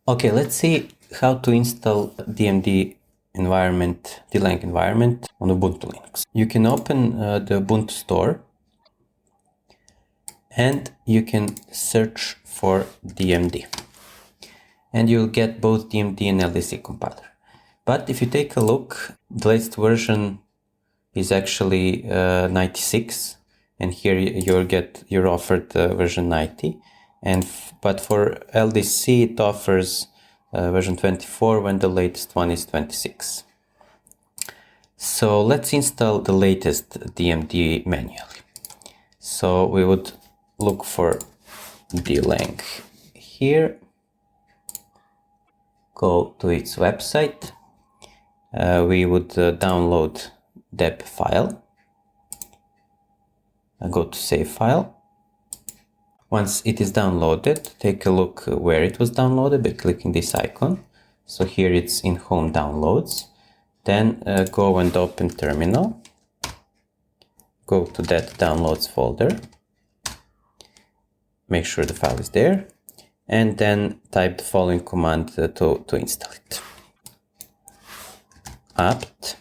Okay, let's see how to install DMD environment, DLang environment on Ubuntu Linux. You can open the Ubuntu store and you can search for DMD. And you'll get both DMD and LDC compiler. But if you take a look, the latest version is actually 96, and here you're offered version 90. But for LDC it offers version 24 when the latest one is 26. So let's install the latest DMD manually. So we would look for DLang here, go to its website, we would download deb file, go to save file. Once it is downloaded, take a look where it was downloaded by clicking this icon. So here it's in home downloads. Then go and open terminal, go to that downloads folder, make sure the file is there, and then type the following command to install it. apt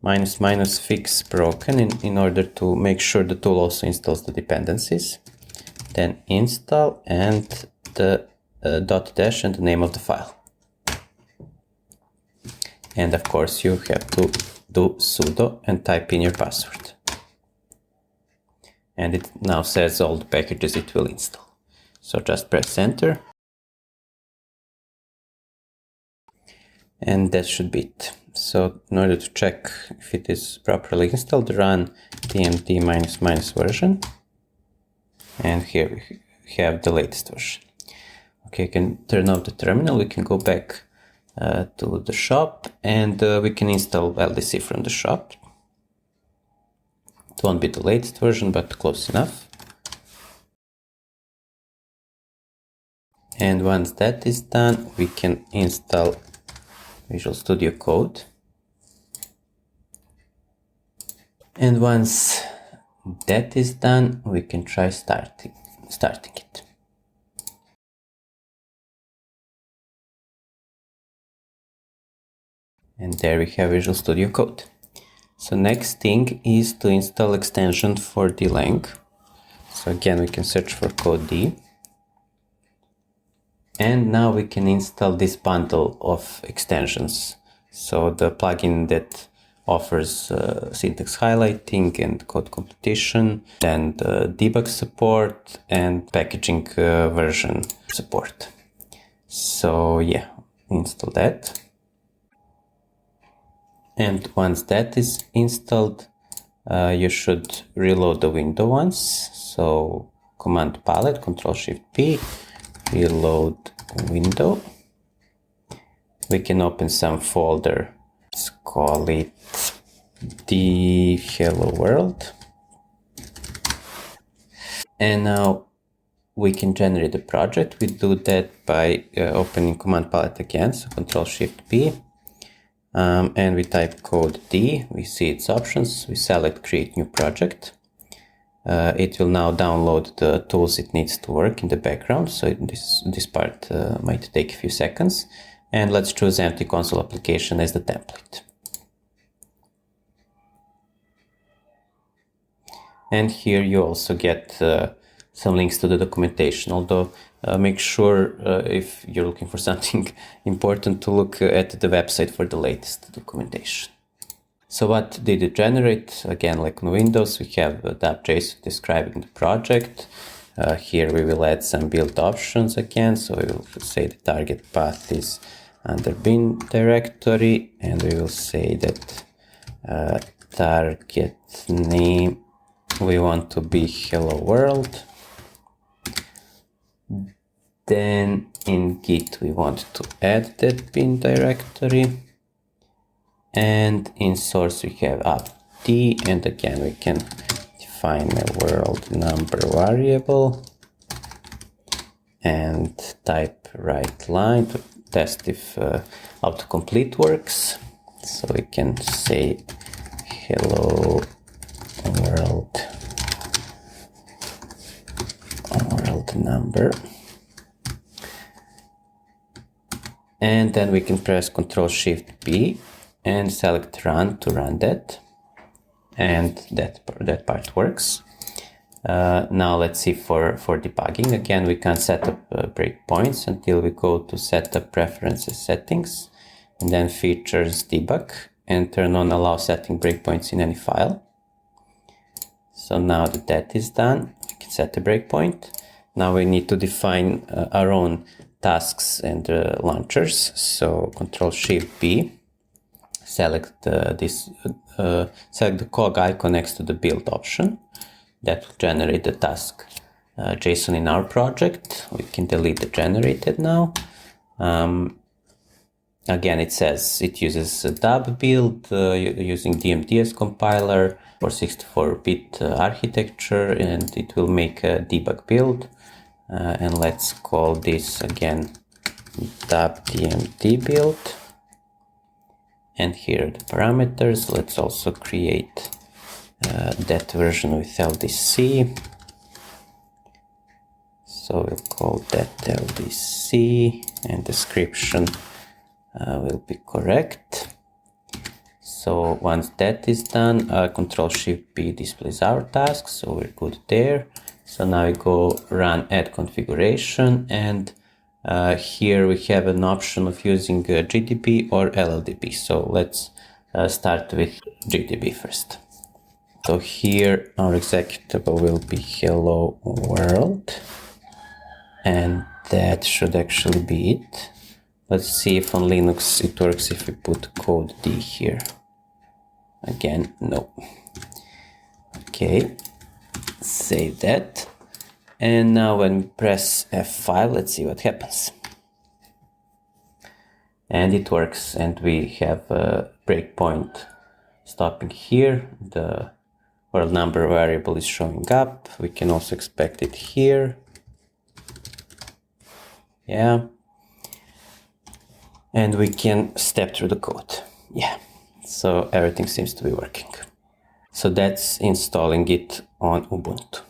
--fix broken in order to make sure the tool also installs the dependencies. Then install and the --dash and the name of the file. And of course you have to do sudo and type in your password. And it now says all the packages it will install. So just press enter. And that should be it. So in order to check if it is properly installed, run dmd ---- version. And here we have the latest version. Okay, you can turn off the terminal. We can go back to the shop and we can install LDC from the shop. It won't be the latest version, but close enough. And once that is done, we can install Visual Studio Code. And once that is done, we can try starting it. And there we have Visual Studio Code. So next thing is to install extension for DLang. So again, we can search for code D. And now we can install this bundle of extensions. So the plugin that offers syntax highlighting and code completion, then the debug support and packaging version support. So yeah, install that. And once that is installed, you should reload the window once. So command palette, Ctrl+Shift+P, reload window. We can open some folder. Let's call it the Hello World. And now we can generate a project. We do that by opening command palette again. So Ctrl+Shift+P. And we type code D, we see its options, we select create new project. It will now download the tools it needs to work in the background, so this part might take a few seconds. And let's choose empty console application as the template. And here you also get some links to the documentation, although make sure if you're looking for something important to look at the website for the latest documentation. So what did it generate? Again, like on Windows, we have .json describing the project. Here we will add some build options again. So we will say the target path is under bin directory, and we will say that target name we want to be Hello World. Then in Git we want to add that bin directory, and in source we have apt, and again we can define a world number variable and type right line to test if autocomplete works. So we can say hello world number. And then we can press Ctrl+Shift+B and select Run to run that. And that part works. Now let's see for debugging. Again, we can set up breakpoints until we go to Setup Preferences Settings, and then Features Debug, and turn on Allow Setting Breakpoints in any file. So now that is done, we can set a breakpoint. Now we need to define our own tasks and launchers. So Ctrl+Shift+B, select select the cog icon next to the build option. That will generate the task JSON in our project. We can delete the generated now. Again, it says it uses a dub build using DMDS compiler for 64-bit architecture, and it will make a debug build. And let's call this again dub DMD build. And here are the parameters. Let's also create that version with LDC. So we'll call that LDC, and description will be correct. So once that is done, Ctrl+Shift+B displays our task, so we're good there. So now we go run add configuration, and here we have an option of using GDB or LLDB. So let's start with GDB first. So here our executable will be hello world, and that should actually be it. Let's see if on Linux it works if we put code D here. Again, no. Okay, save that. And now when we press F5, let's see what happens. And it works, and we have a breakpoint stopping here. The world number variable is showing up. We can also expect it here. Yeah. And we can step through the code. Yeah. So everything seems to be working. So that's installing it on Ubuntu.